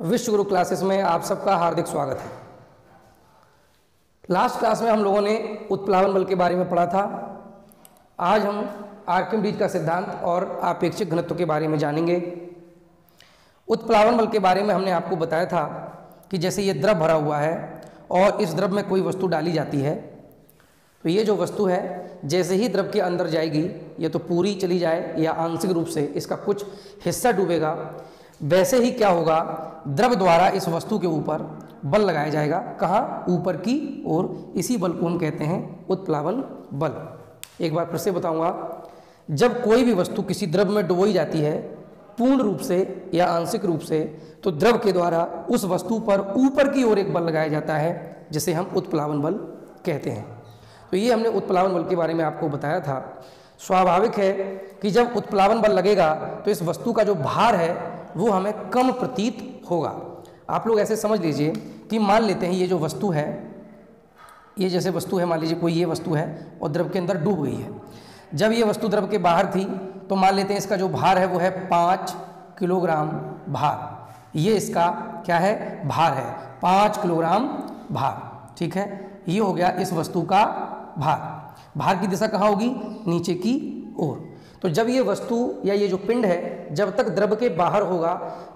विश्व गुरु क्लासेस में आप सबका हार्दिक स्वागत है। लास्ट क्लास में हम लोगों ने उत्प्लावन बल के बारे में पढ़ा था। आज हम आर्किमिडीज का सिद्धांत और आपेक्षिक घनत्व के बारे में जानेंगे। उत्प्लावन बल के बारे में हमने आपको बताया था कि जैसे ये द्रव भरा हुआ है और इस द्रव में कोई वस्तु डाली जाती है, तो ये जो वस्तु है जैसे ही द्रव के अंदर जाएगी, ये तो पूरी चली जाए या आंशिक रूप से इसका कुछ हिस्सा डूबेगा, वैसे ही क्या होगा, द्रव द्वारा इस वस्तु के ऊपर बल लगाया जाएगा। कहाँ? ऊपर की ओर। इसी बल को हम कहते हैं उत्प्लावन बल। एक बार फिर से बताऊंगा, जब कोई भी वस्तु किसी द्रव में डुबोई जाती है पूर्ण रूप से या आंशिक रूप से, तो द्रव के द्वारा उस वस्तु पर ऊपर की ओर एक बल लगाया जाता है, जिसे हम उत्प्लावन बल कहते हैं। तो ये हमने उत्प्लावन बल के बारे में आपको बताया था। स्वाभाविक है कि जब उत्प्लावन बल लगेगा तो इस वस्तु का जो भार है वो हमें कम प्रतीत होगा। आप लोग ऐसे समझ लीजिए कि मान लेते हैं ये जो वस्तु है, ये जैसे वस्तु है, मान लीजिए कोई ये वस्तु है और द्रव के अंदर डूब गई है। जब ये वस्तु द्रव के बाहर थी तो मान लेते हैं इसका जो भार है वो है 5 किलोग्राम भार। ये इसका क्या है? भार है, 5 किलोग्राम भार। ठीक है, ये हो गया इस वस्तु का भार। भार की दिशा कहाँ होगी? नीचे की ओर। तो जब ये वस्तु या ये जो पिंड है जब तक द्रव के बाहर होगा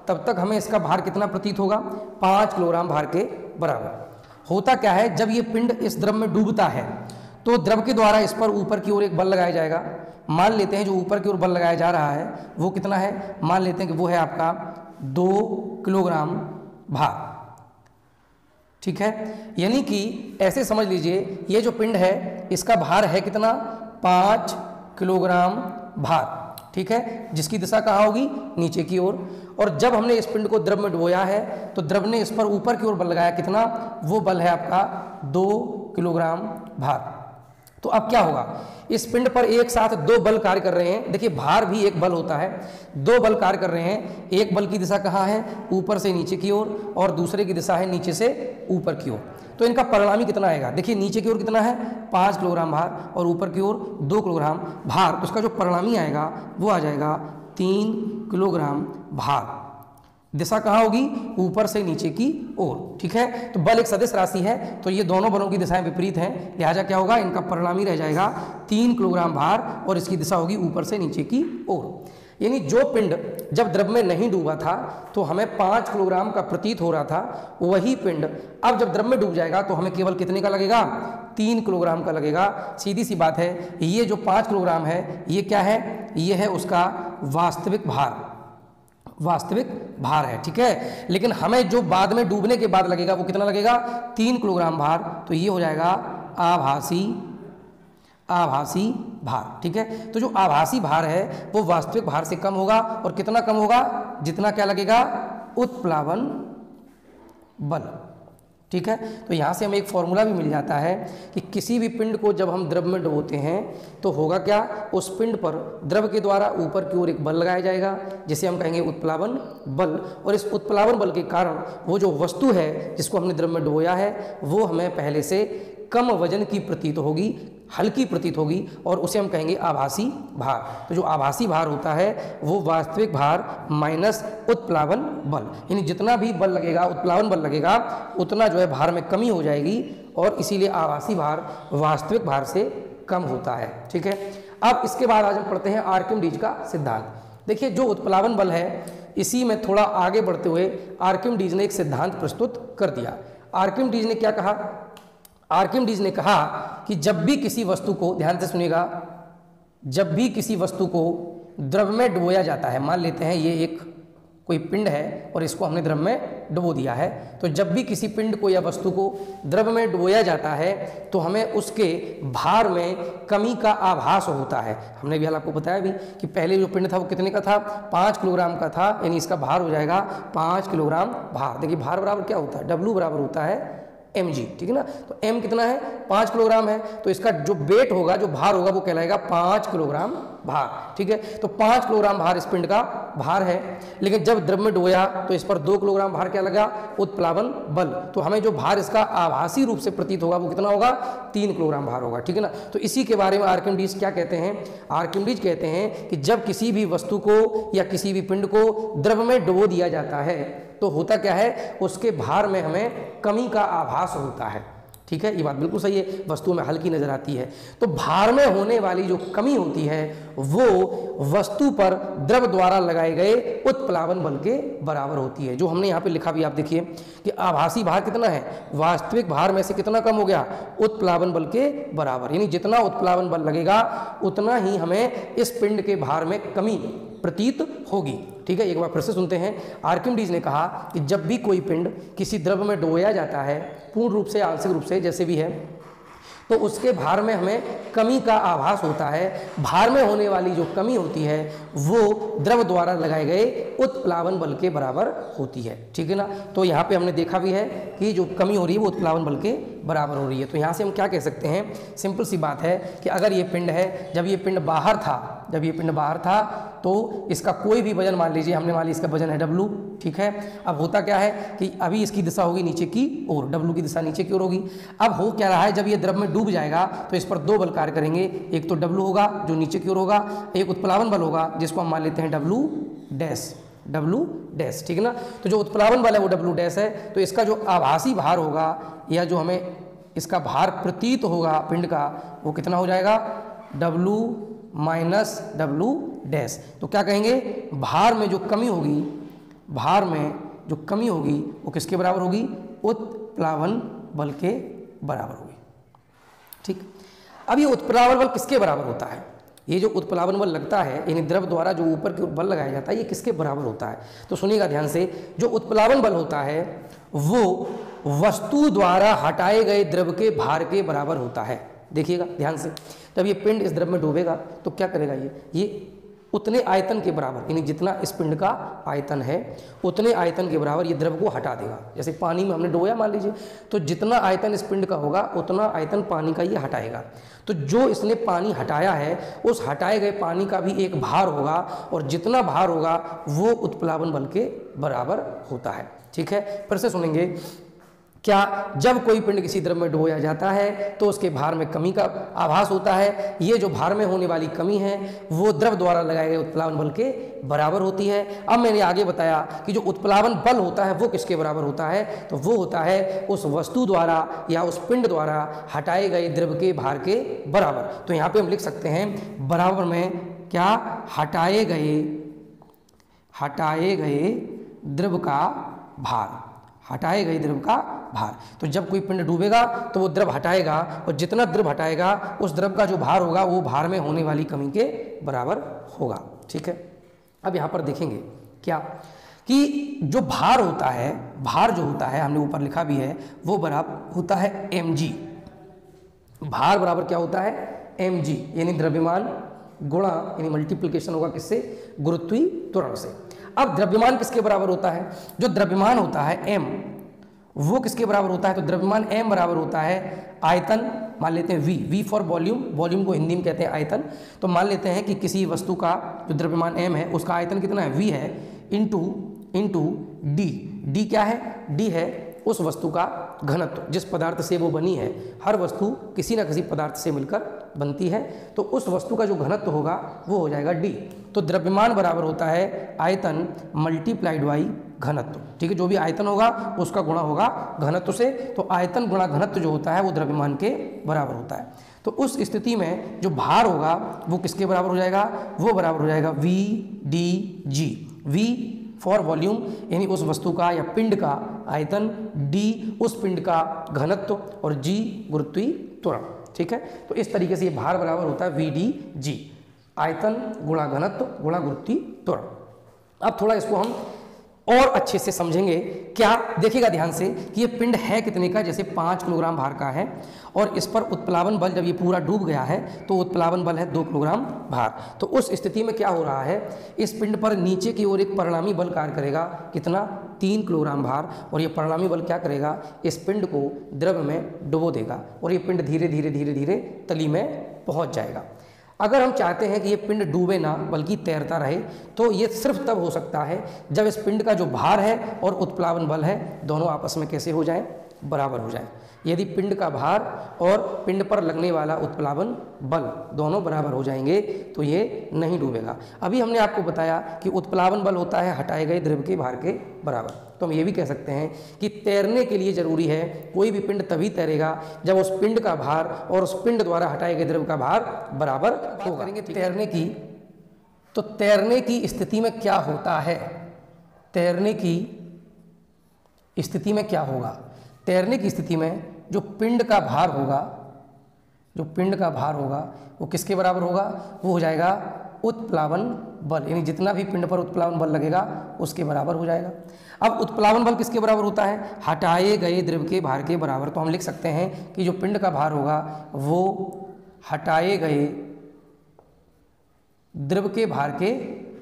तब तक हमें इसका भार कितना प्रतीत होगा? 5 किलोग्राम भार के बराबर। होता क्या है, जब ये पिंड इस द्रव में डूबता है तो द्रव के द्वारा इस पर ऊपर की ओर एक बल लगाया जाएगा। मान लेते हैं जो ऊपर की ओर बल लगाया जा रहा है वो कितना है? मान लेते हैं कि वो है आपका 2 किलोग्राम भार। ठीक है, यानी कि ऐसे समझ लीजिए ये जो पिंड है इसका भार है कितना? 5 किलोग्राम भार। ठीक है, जिसकी दिशा कहाँ होगी? नीचे की ओर। और जब हमने इस पिंड को द्रव में डुबोया है तो द्रव ने इस पर ऊपर की ओर बल लगाया, कितना? वो बल है आपका 2 किलोग्राम भार। तो अब क्या होगा, इस पिंड पर एक साथ 2 बल कार्य कर रहे हैं। देखिए, भार भी एक बल होता है, 2 बल कार्य कर रहे हैं। एक बल की दिशा कहाँ है? ऊपर से नीचे की ओर, और दूसरे की दिशा है नीचे से ऊपर की ओर। तो इनका परिणामी कितना आएगा? देखिए, नीचे की ओर कितना है? 5 किलोग्राम भार, और ऊपर की ओर 2 किलोग्राम भार। तो उसका जो परिणामी आएगा वो आ जाएगा 3 किलोग्राम भार। दिशा कहाँ होगी? ऊपर से नीचे की ओर। ठीक है, तो बल एक सदिश राशि है, तो ये दोनों बलों की दिशाएं विपरीत हैं, लिहाजा क्या होगा, इनका परिणामी रह जाएगा 3 किलोग्राम भार, और इसकी दिशा होगी ऊपर से नीचे की ओर। यानी जो पिंड जब द्रव में नहीं डूबा था तो हमें 5 किलोग्राम का प्रतीत हो रहा था, वही पिंड अब जब द्रव में डूब जाएगा तो हमें केवल कितने का लगेगा? 3 किलोग्राम का लगेगा। सीधी सी बात है, ये जो 5 किलोग्राम है ये क्या है? ये है उसका वास्तविक भार, वास्तविक भार है। ठीक है, लेकिन हमें जो बाद में डूबने के बाद लगेगा वो कितना लगेगा? 3 किलोग्राम भार। तो ये हो जाएगा आभासी भार। ठीक है, तो जो आभासी भार है वो वास्तविक भार से कम होगा, और कितना कम होगा? जितना क्या लगेगा? उत्प्लावन बल। ठीक है, तो यहाँ से हमें एक फॉर्मूला भी मिल जाता है कि किसी भी पिंड को जब हम द्रव में डुबोते हैं तो होगा क्या, उस पिंड पर द्रव के द्वारा ऊपर की ओर एक बल लगाया जाएगा, जिसे हम कहेंगे उत्प्लावन बल। और इस उत्प्लावन बल के कारण वो जो वस्तु है जिसको हमने द्रव में डुबोया है वो हमें पहले से कम वजन की प्रतीत होगी, हल्की प्रतीत होगी, और उसे हम कहेंगे आभासी भार। तो जो आभासी भार होता है वो वास्तविक भार माइनस उत्प्लावन बल, यानी जितना भी बल लगेगा, उत्प्लावन बल लगेगा, उतना जो है भार में कमी हो जाएगी, और इसीलिए आभासी भार वास्तविक भार से कम होता है। ठीक है, अब इसके बाद आज हम पढ़ते हैं आर्किमिडीज का सिद्धांत। देखिए, जो उत्प्लावन बल है इसी में थोड़ा आगे बढ़ते हुए आर्किमिडीज ने एक सिद्धांत प्रस्तुत कर दिया। आर्किमिडीज ने क्या कहा? आर्किमिडीज ने कहा कि जब भी किसी वस्तु को, ध्यान से सुनिएगा, जब भी किसी वस्तु को द्रव में डुबोया जाता है, मान लेते हैं ये एक कोई पिंड है और इसको हमने द्रव में डुबो दिया है, तो जब भी किसी पिंड को या वस्तु को द्रव में डुबोया जाता है तो हमें उसके भार में कमी का आभास होता है। हमने भी हाल आपको बताया भी कि पहले जो पिंड था वो कितने का था? 5 किलोग्राम का था, यानी इसका भार हो जाएगा 5 किलोग्राम भार। देखिए, भार बराबर क्या होता है? W बराबर होता है mg। ठीक है ना, तो m कितना है? 5 किलोग्राम है, तो इसका जो वेट होगा, जो भार होगा, वो कहलाएगा 5 किलोग्राम भार। ठीक है, तो 5 किलोग्राम भार इस पिंड का भार है, लेकिन जब द्रव में डुबोया तो इस पर 2 किलोग्राम भार क्या लगा? उत्प्लावन बल। तो हमें जो भार इसका आभासी रूप से प्रतीत होगा वो कितना होगा? 3 किलोग्राम भार होगा। ठीक है ना, तो इसी के बारे में आर्किमिडीज क्या कहते हैं? आर्किमिडीज कहते हैं कि जब किसी भी वस्तु को या किसी भी पिंड को द्रव में डुबो दिया जाता है तो होता क्या है, उसके भार में हमें कमी का आभास होता है। ठीक है, ये बात बिल्कुल सही है, वस्तु में हल्की नजर आती है। तो भार में होने वाली जो कमी होती है वो वस्तु पर द्रव द्वारा लगाए गए उत्प्लावन बल के बराबर होती है। जो हमने यहाँ पे लिखा भी आप देखिए कि आभासी भार कितना है, वास्तविक भार में से कितना कम हो गया, उत्प्लावन बल के बराबर। यानी जितना उत्प्लावन बल लगेगा उतना ही हमें इस पिंड के भार में कमी प्रतीत होगी। ठीक है, एक बार फिर से सुनते हैं। आर्किमिडीज ने कहा कि जब भी कोई पिंड किसी द्रव में डुबोया जाता है, पूर्ण रूप से आंशिक रूप से जैसे भी है, तो उसके भार में हमें कमी का आभास होता है। भार में होने वाली जो कमी होती है वो द्रव द्वारा लगाए गए उत्प्लावन बल के बराबर होती है। ठीक है ना, तो यहाँ पे हमने देखा भी है कि जो कमी हो रही है वो उत्प्लावन बल के बराबर हो रही है। तो यहाँ से हम क्या कह सकते हैं, सिंपल सी बात है कि अगर ये पिंड है, जब ये पिंड बाहर था, तो इसका कोई भी वजन मान लीजिए, हमने मान लिया इसका वजन है W। ठीक है, अब होता क्या है कि अभी इसकी दिशा होगी नीचे की ओर, W की दिशा नीचे की ओर होगी। अब हो क्या रहा है, जब ये द्रव में डूब जाएगा तो इस पर दो बल कार्य करेंगे, एक तो W होगा जो नीचे की ओर होगा, एक उत्प्लावन बल होगा जिसको हम मान लेते हैं W डैश। ठीक है ना, तो जो उत्प्लावन बल है वो W डैश है। तो इसका जो आभासी भार होगा या जो हमें इसका भार प्रतीत होगा पिंड का, वो कितना हो जाएगा, W माइनस W डैश। तो क्या कहेंगे, भार में जो कमी होगी वो किसके बराबर होगी, उत्प्लावन बल के बराबर होगी। ठीक, अब ये उत्प्लावन बल किसके बराबर होता है, ये जो उत्प्लावन बल लगता है यानी द्रव द्वारा जो ऊपर की ओर बल लगाया जाता है, ये किसके बराबर होता है। तो सुनिएगा ध्यान से, जो उत्प्लावन बल होता है वो वस्तु द्वारा हटाए गए द्रव के भार के बराबर होता है। देखिएगा ध्यान से, जब ये पिंड इस द्रव में डूबेगा तो क्या करेगा, ये उतने आयतन के बराबर, यानी जितना इस पिंड का आयतन है उतने आयतन के बराबर ये द्रव को हटा देगा। जैसे पानी में हमने डुबोया मान लीजिए, तो जितना आयतन इस पिंड का होगा उतना आयतन पानी का ये हटाएगा। तो जो इसने पानी हटाया है उस हटाए गए पानी का भी एक भार होगा, और जितना भार होगा वो उत्प्लावन बल के बराबर होता है। ठीक है, फिर से सुनेंगे, क्या जब कोई पिंड किसी द्रव में डुबोया जाता है तो उसके भार में कमी का आभास होता है। ये जो भार में होने वाली कमी है वो द्रव द्वारा लगाए गए उत्प्लावन बल के बराबर होती है। अब मैंने आगे बताया कि जो उत्प्लावन बल होता है वो किसके बराबर होता है, तो वो होता है उस वस्तु द्वारा या उस पिंड द्वारा हटाए गए द्रव के भार के बराबर। तो यहाँ पे हम लिख सकते हैं बराबर में क्या, हटाए गए द्रव का भार। तो जब कोई पिंड डूबेगा तो वो द्रव हटाएगा, और जितना द्रव हटाएगा उस द्रव का जो भार होगा वो भार में होने वाली कमी के बराबर होगा। ठीक है, अब यहाँ पर देखेंगे क्या कि जो भार जो होता है हमने ऊपर लिखा भी है, वो बराबर होता है mg। भार बराबर क्या होता है, mg, यानी द्रव्यमान गुणा, यानी मल्टीप्लिकेशन होगा किससे, गुरुत्वीय त्वरण से। अब द्रव्यमान किसके बराबर होता है, जो द्रव्यमान होता है m, वो किसके बराबर होता है, तो द्रव्यमान m बराबर होता है आयतन, मान लेते हैं v फॉर वॉल्यूम को हिंदी में कहते हैं आयतन। तो मान लेते हैं कि किसी वस्तु का जो द्रव्यमान m है उसका आयतन कितना है, v है, इंटू d क्या है, d है उस वस्तु का घनत्व, जिस पदार्थ से वो बनी है। हर वस्तु किसी न किसी पदार्थ से मिलकर बनती है, तो उस वस्तु का जो घनत्व होगा वो हो जाएगा d। तो द्रव्यमान बराबर होता है आयतन मल्टीप्लाइड बाई घनत्व। ठीक है, जो भी आयतन होगा उसका गुणा होगा घनत्व से। तो आयतन गुणा घनत्व जो होता है वो द्रव्यमान के बराबर होता है। तो उस स्थिति में जो भार होगा वो किसके बराबर हो जाएगा, वो बराबर हो जाएगा VdG। V फॉर वॉल्यूम, यानी उस वस्तु का या पिंड का आयतन, D उस पिंड का घनत्व, और G गुरुत्वीय त्वरण। ठीक है, तो इस तरीके से ये भार बराबर होता है VdG, आयतन गुणा घनत्व गुणा गुरुत्वीय त्वरण। अब थोड़ा इसको हम और अच्छे से समझेंगे। क्या, देखिएगा ध्यान से कि ये पिंड है कितने का, जैसे 5 किलोग्राम भार का है, और इस पर उत्प्लावन बल जब ये पूरा डूब गया है तो उत्प्लावन बल है 2 किलोग्राम भार। तो उस स्थिति में क्या हो रहा है, इस पिंड पर नीचे की ओर एक परिणामी बल कार्य करेगा, कितना, 3 किलोग्राम भार, और ये परिणामी बल क्या करेगा, इस पिंड को द्रव में डुबो देगा, और ये पिंड धीरे धीरे तली में पहुँच जाएगा। अगर हम चाहते हैं कि ये पिंड डूबे ना बल्कि तैरता रहे, तो ये सिर्फ तब हो सकता है जब इस पिंड का जो भार है और उत्प्लावन बल है दोनों आपस में कैसे हो जाएं, बराबर हो जाए। यदि पिंड का भार और पिंड पर लगने वाला उत्प्लावन बल दोनों बराबर हो जाएंगे तो ये नहीं डूबेगा। अभी हमने आपको बताया कि उत्प्लावन बल होता है हटाए गए द्रव के भार के बराबर। तो हम ये भी कह सकते हैं कि तैरने के लिए जरूरी है कोई भी पिंड तभी तैरेगा जब उस पिंड का भार और उस पिंड द्वारा हटाए गए द्रव का भार बराबर होगा। करेंगे तैरने की, तो तैरने की स्थिति में क्या होता है, तैरने की स्थिति में क्या होगा? तैरने की स्थिति में जो पिंड का भार होगा, जो पिंड का भार होगा वो किसके बराबर होगा? वो हो जाएगा उत्प्लावन बल, यानी जितना भी पिंड पर उत्प्लावन बल लगेगा उसके बराबर हो जाएगा। अब उत्प्लावन बल किसके बराबर होता है? हटाए गए द्रव के भार के बराबर। तो हम लिख सकते हैं कि जो पिंड का भार होगा वो हटाए गए द्रव के भार के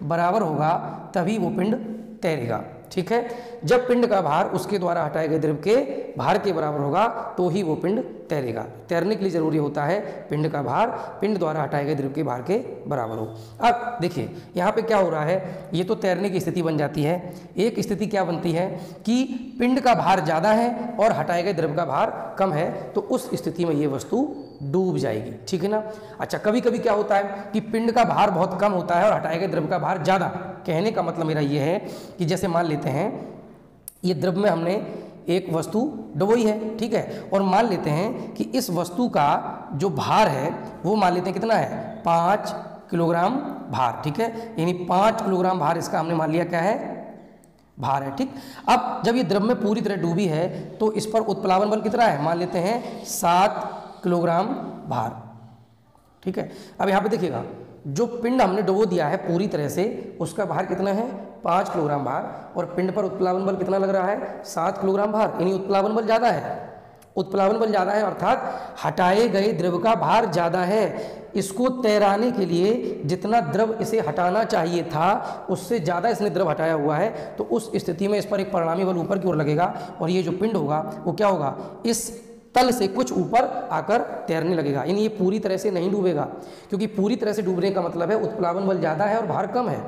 बराबर होगा, तभी वो पिंड तैरेगा। ठीक है, जब पिंड का भार उसके द्वारा हटाए गए द्रव के भार के बराबर होगा तो ही वो पिंड तैरेगा। तैरने के लिए जरूरी होता है पिंड का भार पिंड द्वारा हटाए गए द्रव के भार के बराबर हो। अब देखिए यहाँ पे क्या हो रहा है, ये तो तैरने की स्थिति बन जाती है। एक स्थिति क्या बनती है कि पिंड का भार ज़्यादा है और हटाए गए द्रव का भार कम है, तो उस स्थिति में ये वस्तु डूब जाएगी। ठीक है ना। अच्छा, कभी कभी क्या होता है कि पिंड का भार बहुत कम होता है और हटाए गए द्रव का भार ज़्यादा। कहने का मतलब मेरा ये है कि जैसे मान लेते हैं ये द्रव में हमने एक वस्तु डुबोई है, ठीक है, और मान लेते हैं कि इस वस्तु का जो भार है वो मान लेते हैं कितना है, 5 किलोग्राम भार। ठीक है, यानी 5 किलोग्राम भार इसका हमने मान लिया क्या है, भार है। ठीक, अब जब ये द्रव में पूरी तरह डूबी है तो इस पर उत्प्लावन बल कितना है, मान लेते हैं 7 किलोग्राम भार। ठीक है, अब यहाँ पे देखिएगा जो पिंड हमने डुबो दिया है पूरी तरह से उसका भार कितना है, 5 किलोग्राम भार, और पिंड पर उत्प्लावन बल कितना लग रहा है, 7 किलोग्राम भार, यानी उत्प्लावन बल ज़्यादा है। उत्प्लावन बल ज़्यादा है अर्थात हटाए गए द्रव का भार ज़्यादा है। इसको तैराने के लिए जितना द्रव इसे हटाना चाहिए था उससे ज़्यादा इसने द्रव हटाया हुआ है, तो उस स्थिति में इस पर एक परिणामी बल ऊपर की ओर लगेगा और ये जो पिंड होगा वो क्या होगा, इस तल से कुछ ऊपर आकर तैरने लगेगा। यानी ये पूरी तरह से नहीं डूबेगा, क्योंकि पूरी तरह से डूबने का मतलब है उत्प्लावन बल ज़्यादा है और भार कम है।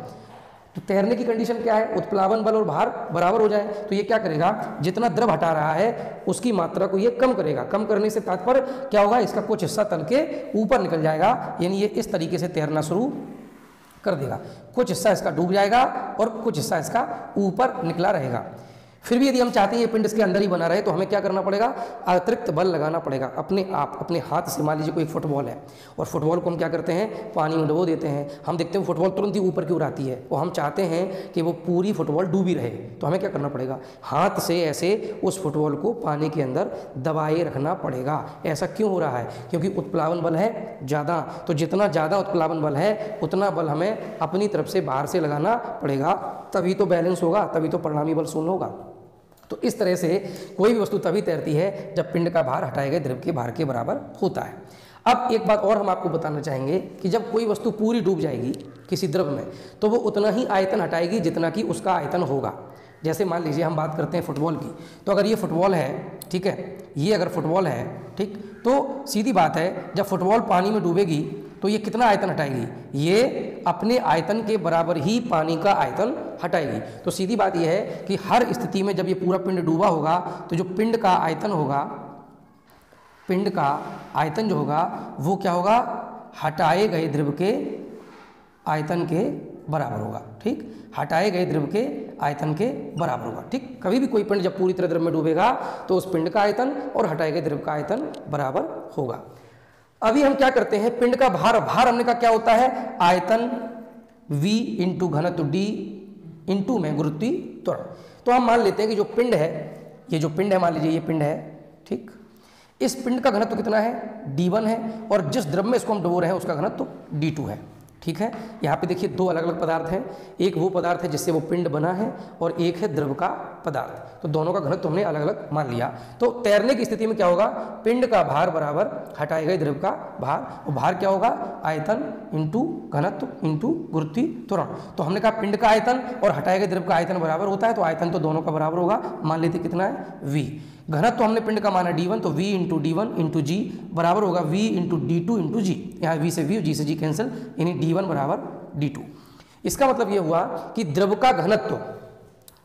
तो तैरने की कंडीशन क्या है, उत्प्लावन बल और भार बराबर हो जाए। तो ये क्या करेगा, जितना द्रव हटा रहा है उसकी मात्रा को ये कम करेगा। कम करने से तात्पर्य क्या होगा, इसका कुछ हिस्सा तल के ऊपर निकल जाएगा, यानी ये इस तरीके से तैरना शुरू कर देगा। कुछ हिस्सा इसका डूब जाएगा और कुछ हिस्सा इसका ऊपर निकला रहेगा। फिर भी यदि हम चाहते हैं ये पिंड इसके अंदर ही बना रहे तो हमें क्या करना पड़ेगा, अतिरिक्त बल लगाना पड़ेगा अपने आप, अपने हाथ से। मान लीजिए कोई फुटबॉल है और फुटबॉल को हम क्या करते हैं, पानी में डुबो देते हैं, हम देखते हैं फुटबॉल तुरंत ही ऊपर की ओर आती है और हम चाहते हैं कि वो पूरी फुटबॉल डूबी रहे, तो हमें क्या करना पड़ेगा, हाथ से ऐसे उस फुटबॉल को पानी के अंदर दबाए रखना पड़ेगा। ऐसा क्यों हो रहा है, क्योंकि उत्प्लावन बल है ज़्यादा, तो जितना ज़्यादा उत्प्लावन बल है उतना बल हमें अपनी तरफ से बाहर से लगाना पड़ेगा, तभी तो बैलेंस होगा, तभी तो परिणामी बल शून्य होगा। तो इस तरह से कोई भी वस्तु तभी तैरती है जब पिंड का भार हटाए गए द्रव के भार के बराबर होता है। अब एक बात और हम आपको बताना चाहेंगे कि जब कोई वस्तु पूरी डूब जाएगी किसी द्रव में तो वो उतना ही आयतन हटाएगी जितना कि उसका आयतन होगा। जैसे मान लीजिए हम बात करते हैं फुटबॉल की, तो अगर ये फुटबॉल है, ठीक है, ये अगर फुटबॉल है, ठीक, तो सीधी बात है जब फुटबॉल पानी में डूबेगी तो ये कितना आयतन हटाएगी, ये अपने आयतन के बराबर ही पानी का आयतन हटाएगी। तो सीधी बात यह है कि हर स्थिति में जब ये पूरा पिंड डूबा होगा तो जो पिंड का आयतन होगा, पिंड का आयतन जो होगा वो क्या होगा, हटाए गए द्रव के आयतन के बराबर होगा। ठीक, हटाए गए द्रव के आयतन के बराबर होगा। ठीक, कभी भी कोई पिंड जब पूरी तरह द्रव में डूबेगा तो उस पिंड का आयतन और हटाए गए द्रव का आयतन बराबर होगा। अभी हम क्या करते हैं, पिंड का भार, भार हमने का क्या होता है, आयतन v इंटू घनत्व d इंटू में गुरुत्वीय त्वरण। तो हम मान लेते हैं कि जो पिंड है, ये जो पिंड है, मान लीजिए ये पिंड है, ठीक, इस पिंड का घनत्व कितना है, d1 है, और जिस द्रव में इसको हम डुबो रहे हैं उसका घनत्व d2 है। ठीक है, यहाँ पे देखिए दो अलग अलग पदार्थ हैं, एक वो पदार्थ है जिससे वो पिंड बना है और एक है द्रव का पदार्थ, तो दोनों का घनत्व हमने अलग अलग मान लिया। तो तैरने की स्थिति में क्या होगा, पिंड का भार बराबर हटाए गए द्रव का भार, और भार क्या होगा, आयतन इंटू घनत्व इंटू गुरुत्वीय त्वरण। तो हमने कहा पिंड का आयतन और हटाए गए द्रव का आयतन बराबर होता है, तो आयतन तो दोनों का बराबर होगा। मान लेते कितना है, v। घनत्व तो हमने पिंड का माना d1, तो v इंटू d1 इंटू जी बराबर होगा v इंटू d2 इंटू जी। यहाँ v से v और g से g कैंसिल, यानी d1 बराबर d2। इसका मतलब ये हुआ कि द्रव का घनत्व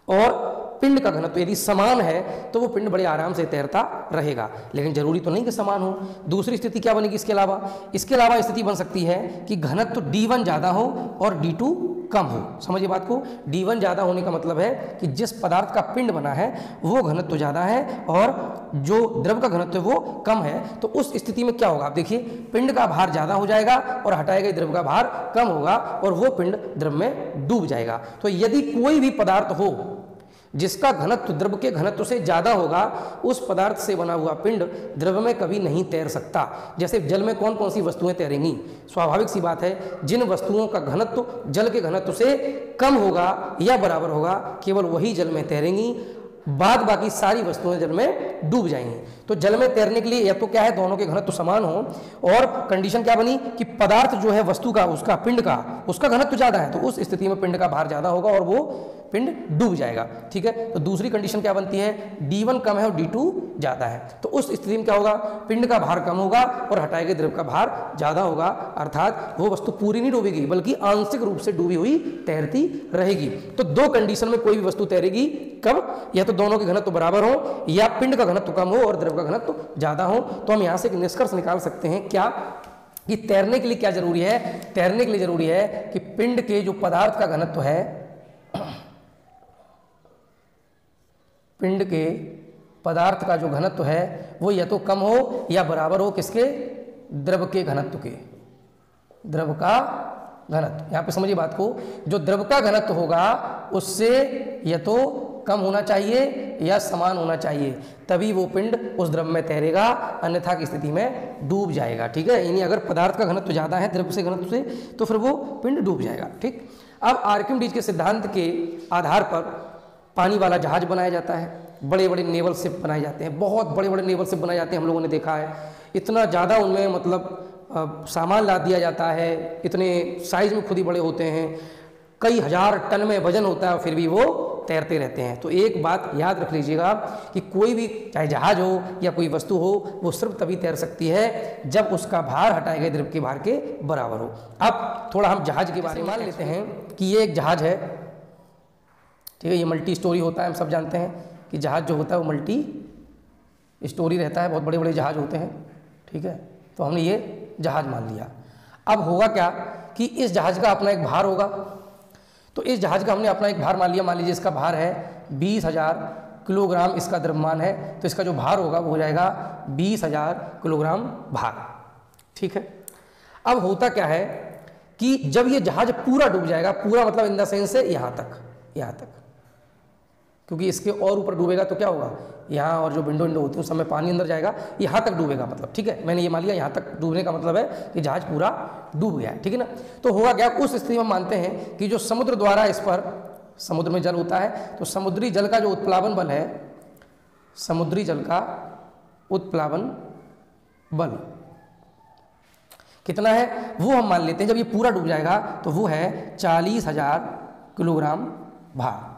और पिंड का घनत्व यदि समान है तो वो पिंड बड़े आराम से तैरता रहेगा, लेकिन जरूरी तो नहीं कि समान हो। दूसरी स्थिति क्या बनेगी इसके अलावा? इसके अलावा स्थिति बन सकती है कि घनत्व D1 ज़्यादा हो और D2 कम हो। समझिए बात को, D1 ज़्यादा होने का मतलब है कि जिस पदार्थ का पिंड बना है वो घनत्व ज़्यादा है और जो द्रव का घनत्व वो कम है। तो उस स्थिति में क्या होगा? आप देखिए, पिंड का भार ज़्यादा हो जाएगा और हटाए गए द्रव का भार कम होगा और वो पिंड द्रव में डूब जाएगा। तो यदि कोई भी पदार्थ हो जिसका घनत्व द्रव के घनत्व से ज़्यादा होगा, उस पदार्थ से बना हुआ पिंड द्रव में कभी नहीं तैर सकता। जैसे जल में कौन कौन सी वस्तुएं तैरेंगी? स्वाभाविक सी बात है, जिन वस्तुओं का घनत्व जल के घनत्व से कम होगा या बराबर होगा, केवल वही जल में तैरेंगी, बाद बाकी सारी वस्तुएं जल में डूब जाएंगी। तो जल में तैरने के लिए या तो क्या है, दोनों के घनत्व समान हो, और कंडीशन क्या बनी कि पदार्थ जो है वस्तु का, उसका पिंड का, उसका घनत्व ज़्यादा है, तो उस स्थिति में पिंड का भार ज़्यादा होगा और वो पिंड डूब जाएगा। ठीक है, तो दूसरी कंडीशन क्या बनती है? D1 कम है और D2 ज़्यादा है। तो उस स्थिति में क्या होगा? पिंड का भार कम होगा और हटाए गए द्रव का भार ज़्यादा होगा, अर्थात वो वस्तु पूरी नहीं डूबेगी बल्कि आंशिक रूप से डूबी हुई तैरती रहेगी। तो दो कंडीशन में कोई भी वस्तु तैरेगी, कब? या तो दोनों के घनत्व बराबर हो या पिंड का घनत्व कम हो और द्रव का घनत्व ज़्यादा हो। तो हम यहाँ से एक निष्कर्ष निकाल सकते हैं क्या, कि तैरने के लिए क्या जरूरी है? तैरने के लिए जरूरी है कि पिंड के जो पदार्थ का घनत्व है, पिंड के पदार्थ का जो घनत्व है वो या तो कम हो या बराबर हो किसके? द्रव के घनत्व के। द्रव का घनत्व, यहाँ पे समझिए बात को, जो द्रव का घनत्व होगा उससे या तो कम होना चाहिए या समान होना चाहिए, तभी वो पिंड उस द्रव में तैरेगा, अन्यथा की स्थिति में डूब जाएगा। ठीक है, यानी अगर पदार्थ का घनत्व ज़्यादा है द्रव से घनत्व से, तो फिर वो पिंड डूब जाएगा। ठीक, अब आर्किमिडीज के सिद्धांत के आधार पर पानी वाला जहाज बनाया जाता है, बड़े बड़े नेवल शिप बनाए जाते हैं, बहुत बड़े बड़े नेवल शिप बनाए जाते हैं, हम लोगों ने देखा है। इतना ज़्यादा उनमें मतलब सामान लाद दिया जाता है, इतने साइज़ में खुद ही बड़े होते हैं, कई हजार टन में वजन होता है, फिर भी वो तैरते रहते हैं। तो एक बात याद रख लीजिएगा कि कोई भी, चाहे जहाज हो या कोई वस्तु हो, वो सिर्फ तभी तैर सकती है जब उसका भार हटाए गए द्रव के भार के बराबर हो। अब थोड़ा हम जहाज के बारे में मान लेते हैं कि ये एक जहाज है। ठीक है, ये मल्टी स्टोरी होता है, हम सब जानते हैं कि जहाज जो होता है वो मल्टी स्टोरी रहता है, बहुत बड़े बड़े जहाज होते हैं। ठीक है, तो हमने ये जहाज मान लिया। अब होगा क्या कि इस जहाज का अपना एक भार होगा, तो इस जहाज का हमने अपना एक भार मान लिया। मान लीजिए इसका भार है 20,000 किलोग्राम, इसका द्रव्यमान है, तो इसका जो भार होगा वो हो जाएगा 20,000 किलोग्राम भार। ठीक है, अब होता क्या है कि जब ये जहाज पूरा डूब जाएगा, पूरा मतलब इन द सेंस से यहाँ तक, क्योंकि इसके और ऊपर डूबेगा तो क्या होगा, यहाँ और जो विंडो होती है उस समय पानी अंदर जाएगा, यहाँ तक डूबेगा मतलब। ठीक है, मैंने ये मान लिया यहाँ तक डूबने का मतलब है कि जहाज पूरा डूब गया है। ठीक है ना, तो होगा क्या, उस स्थिति में हम मानते हैं कि जो समुद्र द्वारा इस पर, समुद्र में जल होता है, तो समुद्री जल का जो उत्प्लावन बल है, समुद्री जल का उत्प्लावन बल कितना है वो हम मान लेते हैं। जब ये पूरा डूब जाएगा तो वो है 40,000 किलोग्राम भार।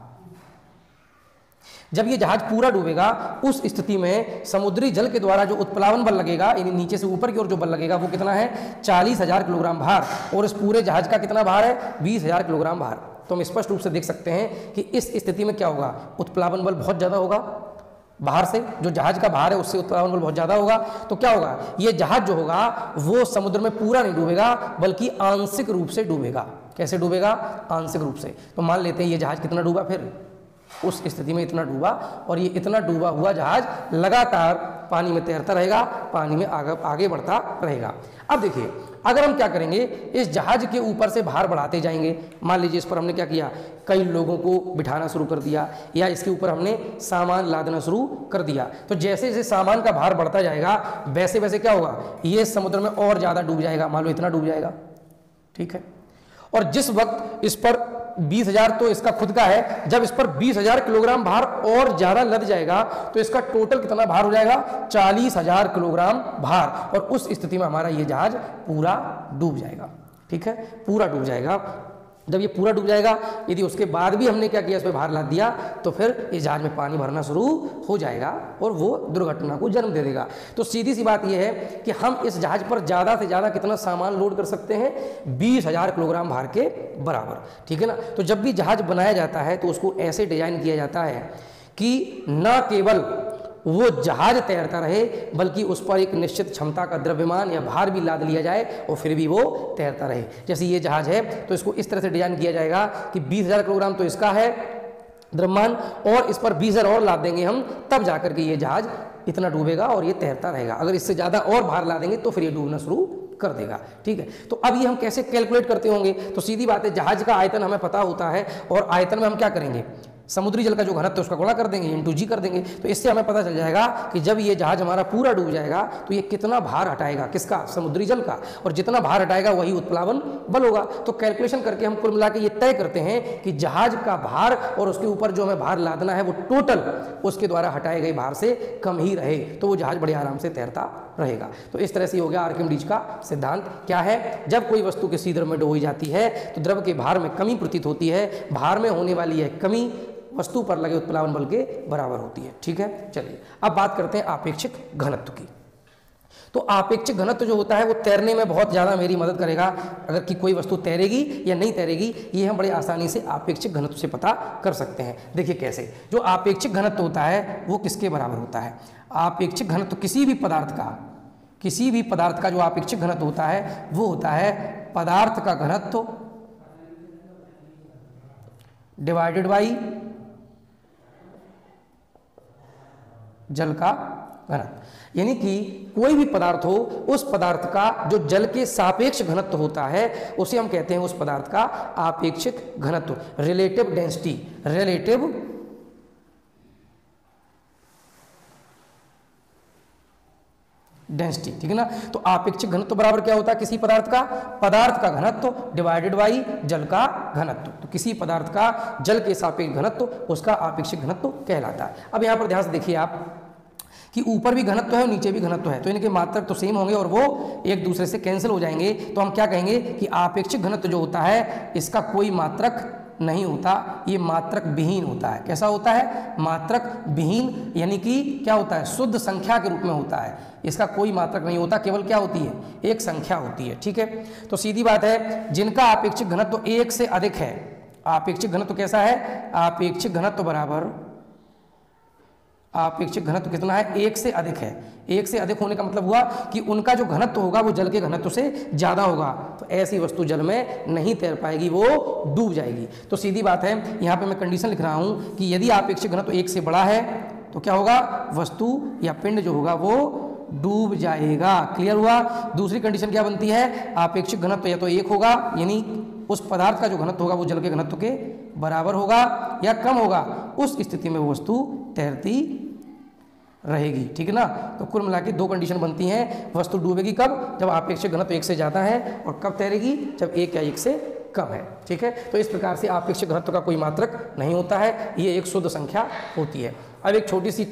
जब ये जहाज पूरा डूबेगा उस स्थिति में समुद्री जल के द्वारा जो उत्प्लावन बल लगेगा, यानी नीचे से ऊपर की ओर जो बल लगेगा वो कितना है, 40,000 किलोग्राम भार, और इस पूरे जहाज का कितना भार है, 20,000 किलोग्राम भार। तो हम स्पष्ट रूप से देख सकते हैं कि इस स्थिति में क्या होगा, उत्प्लावन बल बहुत ज़्यादा होगा, बाहर से जो जहाज का भार है उससे उत्प्लावन बल बहुत ज़्यादा होगा। तो क्या होगा, ये जहाज जो होगा वो समुद्र में पूरा नहीं डूबेगा बल्कि आंशिक रूप से डूबेगा। कैसे डूबेगा, आंशिक रूप से। तो मान लेते हैं ये जहाज कितना डूबा, फिर उस स्थिति में इतना डूबा, और ये इतना डूबा हुआ जहाज लगातार पानी में तैरता रहेगा, पानी में आगे बढ़ता रहेगा। अब देखिए, अगर हम क्या करेंगे, इस जहाज के ऊपर से भार बढ़ाते जाएंगे। मान लीजिए इस पर हमने क्या किया, कई लोगों को बिठाना शुरू कर दिया, या इसके ऊपर हमने सामान लादना शुरू कर दिया। तो जैसे जैसे सामान का भार बढ़ता जाएगा वैसे वैसे क्या होगा, ये समुद्र में और ज़्यादा डूब जाएगा, मान लो इतना डूब जाएगा। ठीक है, और जिस वक्त इस पर 20,000 तो इसका खुद का है, जब इस पर 20,000 किलोग्राम भार और ज़्यादा लद जाएगा तो इसका टोटल कितना भार हो जाएगा, 40,000 किलोग्राम भार, और उस स्थिति में हमारा ये जहाज पूरा डूब जाएगा। ठीक है, पूरा डूब जाएगा। जब ये पूरा डूब जाएगा, यदि उसके बाद भी हमने क्या किया, इस पर भार लाद दिया, तो फिर इस जहाज में पानी भरना शुरू हो जाएगा और वो दुर्घटना को जन्म दे देगा। तो सीधी सी बात यह है कि हम इस जहाज पर ज़्यादा से ज़्यादा कितना सामान लोड कर सकते हैं, 20,000 किलोग्राम भार के बराबर। ठीक है ना, तो जब भी जहाज बनाया जाता है तो उसको ऐसे डिजाइन किया जाता है कि न केवल वो जहाज तैरता रहे बल्कि उस पर एक निश्चित क्षमता का द्रव्यमान या भार भी लाद लिया जाए और फिर भी वो तैरता रहे। जैसे ये जहाज है तो इसको इस तरह से डिजाइन किया जाएगा कि 20,000 किलोग्राम तो इसका है द्रव्यमान, और इस पर 20,000 और लाद देंगे हम, तब जाकर के ये जहाज इतना डूबेगा और ये तैरता रहेगा। अगर इससे ज़्यादा और भार ला देंगे तो फिर ये डूबना शुरू कर देगा। ठीक है, तो अब ये हम कैसे कैलकुलेट करते होंगे? तो सीधी बात है, जहाज का आयतन हमें पता होता है और आयतन में हम क्या करेंगे, समुद्री जल का जो घनत्व है उसका गुणा कर देंगे, इंटू जी कर देंगे। तो इससे हमें पता चल जाएगा कि जब ये जहाज हमारा पूरा डूब जाएगा तो ये कितना भार हटाएगा, किसका, समुद्री जल का, और जितना भार हटाएगा वही उत्प्लावन बल होगा। तो कैलकुलेशन करके हम कुल मिला के ये तय करते हैं कि जहाज का भार और उसके ऊपर जो हमें भार लादना है वो टोटल उसके द्वारा हटाए गए भार से कम ही रहे, तो वो जहाज बड़े आराम से तैरता रहेगा। तो इस तरह से हो गया आर्किमिडीज का सिद्धांत। क्या है, जब कोई वस्तु किसी द्रव में डुबोई जाती है तो द्रव के भार में कमी प्रतीत होती है, भार में होने वाली यह कमी वस्तु पर लगे उत्प्लावन बल के बराबर होती है। ठीक है, चलिए अब बात करते हैं आपेक्षिक घनत्व की। तो आपेक्षिक घनत्व जो होता है वो तैरने में बहुत ज़्यादा मेरी मदद करेगा। अगर कि कोई वस्तु तैरेगी या नहीं तैरेगी ये हम बड़े आसानी से आपेक्षिक घनत्व से पता कर सकते हैं। देखिए कैसे, जो आपेक्षिक घनत्व होता है वो किसके बराबर होता है? आपेक्षिक घनत्व किसी भी पदार्थ का जो आपेक्षिक घनत्व होता है वो होता है पदार्थ का घनत्व डिवाइडेड बाई जल का घनत्व। यानी कि कोई भी पदार्थ हो, उस पदार्थ का जो जल के सापेक्ष घनत्व होता है उसे हम कहते हैं उस पदार्थ का आपेक्षिक घनत्व, रिलेटिव डेंसिटी, रिलेटिव डेंसिटी। ठीक है ना, तो आपेक्षिक घनत्व बराबर क्या होता है किसी पदार्थ का घनत्व डिवाइडेड बाई जल का घनत्व। तो किसी पदार्थ का जल के सापेक्ष घनत्व उसका आपेक्षिक घनत्व कहलाता है। अब यहाँ पर ध्यान से देखिए आप कि ऊपर भी घनत्व है और नीचे भी घनत्व है, तो इनके मात्रक तो सेम होंगे और वो एक दूसरे से कैंसिल हो जाएंगे। तो हम क्या कहेंगे कि आपेक्षिक घनत्व जो होता है इसका कोई मात्रक नहीं होता, ये मात्रक विहीन होता है। कैसा होता है? मात्रक विहीन, यानी कि क्या होता है, शुद्ध संख्या के रूप में होता है। इसका कोई मात्रक नहीं होता, केवल क्या होती है, एक संख्या होती है। ठीक है, तो सीधी बात है, जिनका आपेक्षिक घनत्व एक से अधिक है, आपेक्षिक घनत्व कैसा है, आपेक्षिक घनत्व बराबर, आपेक्षिक घनत्व कितना है, एक से अधिक है। एक से अधिक होने का मतलब हुआ कि उनका जो घनत्व होगा वो जल के घनत्व से ज्यादा होगा, तो ऐसी वस्तु जल में नहीं तैर पाएगी, वो डूब जाएगी। तो सीधी बात है, यहाँ पे मैं कंडीशन लिख रहा हूं कि यदि आपेक्षिक घनत्व एक से बड़ा है तो क्या होगा, वस्तु या पिंड जो होगा वो डूब जाएगा। क्लियर हुआ? दूसरी कंडीशन क्या बनती है, आपेक्षिक घनत्व या तो एक होगा, यानी उस पदार्थ का जो घनत्व होगा वो जल के घनत्व के बराबर होगा या कम होगा, उस स्थिति में वो वस्तु तैरती रहेगी। ठीक है ना, तो कुल मिला के दो कंडीशन बनती हैं। वस्तु डूबेगी कब, जब आपेक्षिक घनत्व एक से ज़्यादा है, और कब तैरेगी, जब एक या एक से कम है। ठीक है, तो इस प्रकार से आपेक्षिक घनत्व का कोई मात्रक नहीं होता है, ये एक शुद्ध संख्या होती है। अब एक छोटी सी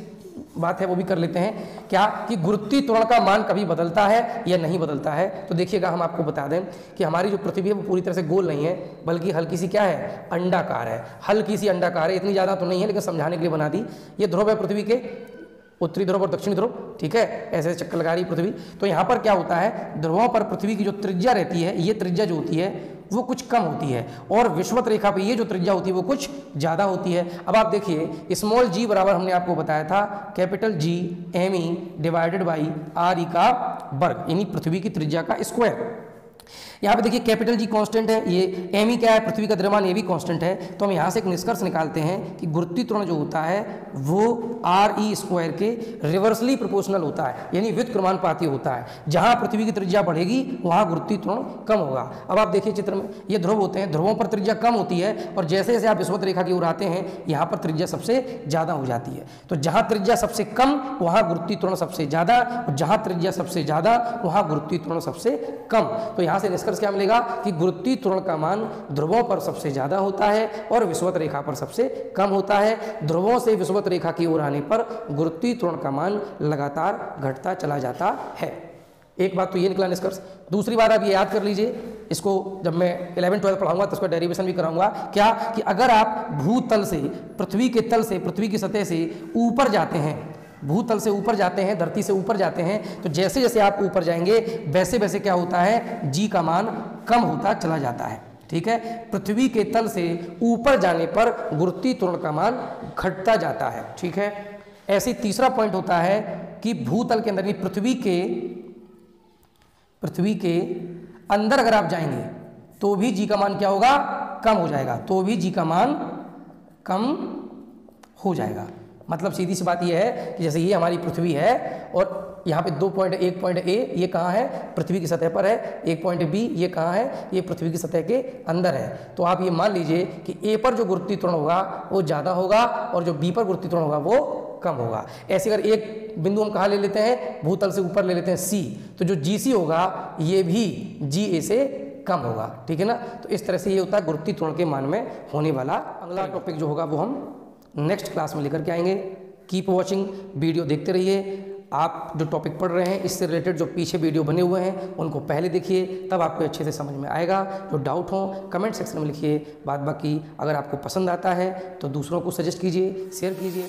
बात है वो भी कर लेते हैं, क्या कि गुरुत्वीय त्वरण का मान कभी बदलता है या नहीं बदलता है। तो देखिएगा, हम आपको बता दें कि हमारी जो पृथ्वी है वो पूरी तरह से गोल नहीं है, बल्कि हल्की सी क्या है, अंडाकार है, हल्की सी अंडाकार है, इतनी ज़्यादा तो नहीं है, लेकिन समझाने के लिए बना दी। ये ध्रुव है पृथ्वी के, उत्तरी ध्रुव और दक्षिणी ध्रुव। ठीक है, ऐसे चक्कर लगा रही पृथ्वी। तो यहाँ पर क्या होता है, ध्रुवों पर पृथ्वी की जो त्रिज्या रहती है, ये त्रिज्या जो होती है वो कुछ कम होती है, और विषुवत रेखा पे ये जो त्रिज्या होती है वो कुछ ज़्यादा होती है। अब आप देखिए, स्मॉल जी बराबर हमने आपको बताया था capital G M E divided by R E का वर्ग, यानी पृथ्वी की त्रिज्या का स्क्वायर। यहाँ पे देखिए कैपिटल जी कांस्टेंट है, ये एम ई क्या है, पृथ्वी का द्रव्यमान, ये भी कांस्टेंट है। तो हम यहाँ से एक निष्कर्ष निकालते हैं कि गुरुत्वीय त्वरण जो होता है वो आर ई स्क्वायर के रिवर्सली प्रोपोर्शनल होता है, यानी व्युत्क्रमानुपाती होता है। जहाँ पृथ्वी की त्रिज्या बढ़ेगी वहाँ गुरुत्वीय त्वरण कम होगा। अब आप देखिए चित्र में, ये ध्रुव होते हैं, ध्रुवों पर त्रिज्या कम होती है, और जैसे जैसे आप विषुवत रेखा की ओर आते हैं यहाँ पर त्रिज्या सबसे ज़्यादा हो जाती है। तो जहाँ त्रिज्या सबसे कम वहाँ गुरुत्वीय त्वरण सबसे ज़्यादा, और जहाँ त्रिज्या सबसे ज़्यादा वहाँ गुरुत्वीय त्वरण सबसे कम। तो यहाँ से निष्कर्ष क्या मिलेगा कि गुरुत्वीय त्वरण का मान ध्रुवों पर सबसे ज्यादा होता है और विषुवत रेखा पर सबसे कम होता है। ध्रुवों से विषुवत रेखा की ओर आने पर गुरुत्वीय त्वरण का मान लगातार घटता चला जाता है। एक बात तो ये निकला निष्कर्ष। दूसरी बात आप ये याद कर लीजिए, इसको जब मैं 11-12 पढ़ाऊंगा तो उसका डेरिवेशन भी कराऊंगा, क्या कि अगर आप भूतल से, पृथ्वी के तल से, पृथ्वी की सतह से ऊपर जाते हैं, भूतल से ऊपर जाते हैं, धरती से ऊपर जाते हैं, तो जैसे जैसे आप ऊपर जाएंगे वैसे वैसे क्या होता है, जी का मान कम होता चला जाता है। ठीक है। पृथ्वी के तल से ऊपर जाने पर गुरुत्वीय त्वरण का मान घटता जाता है, ठीक है। ऐसे तीसरा पॉइंट होता है कि भूतल के अंदर, पृथ्वी के अंदर अगर आप जाएंगे तो भी जी का मान क्या होगा, कम हो जाएगा, तो भी जी का मान कम हो जाएगा। मतलब सीधी सी बात यह है कि जैसे ये हमारी पृथ्वी है और यहाँ पे 2 पॉइंट, एक पॉइंट ए ये कहाँ है, पृथ्वी की सतह पर है, एक पॉइंट बी ये कहाँ है, ये पृथ्वी की सतह के अंदर है। तो आप ये मान लीजिए कि ए पर जो गुरुत्वीय त्वरण होगा वो ज़्यादा होगा और जो बी पर गुरुत्वीय त्वरण होगा वो कम होगा। ऐसे अगर एक बिंदु हम कहाँ ले लेते हैं, भूतल से ऊपर ले लेते हैं सी, तो जो जी सी होगा ये भी जी ए से कम होगा, ठीक है ना। तो इस तरह से ये होता है गुरुत्वीय त्वरण के मान में होने वाला। अगला टॉपिक जो होगा वो हम नेक्स्ट क्लास में लेकर के आएंगे। कीप वॉचिंग, वीडियो देखते रहिए। आप जो टॉपिक पढ़ रहे हैं इससे रिलेटेड जो पीछे वीडियो बने हुए हैं उनको पहले देखिए, तब आपको अच्छे से समझ में आएगा। जो डाउट हो कमेंट सेक्शन में लिखिए। बाकी अगर आपको पसंद आता है तो दूसरों को सजेस्ट कीजिए, शेयर कीजिए।